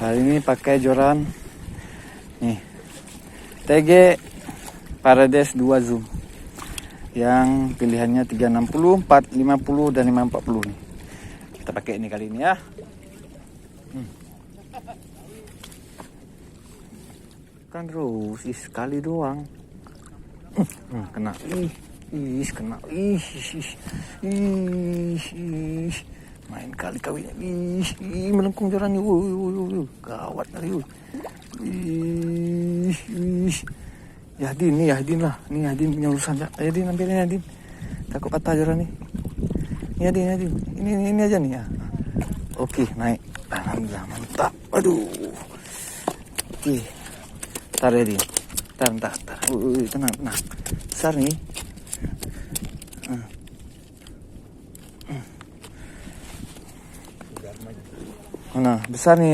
Kali ini pakai joran nih TG Parades 2 Zoom yang pilihannya 360, 450 dan 540 nih. Kita pakai ini kali ini ya. Kan terus sekali doang. Kena. Kena. Main kali kawinnya. Melengkung jorannya. Gawat dari. Yahdin lah. Nih Yahdin punya urusan. Yahdin ambilin Yahdin. Takut patah joran nih. Yahdin. Ini aja nih ya. Oke, naik. Alhamdulillah, mantap. Aduh. Oke. Ntar Yahdin. Ntar. Tenang. Besar nih. Nah, besar nih.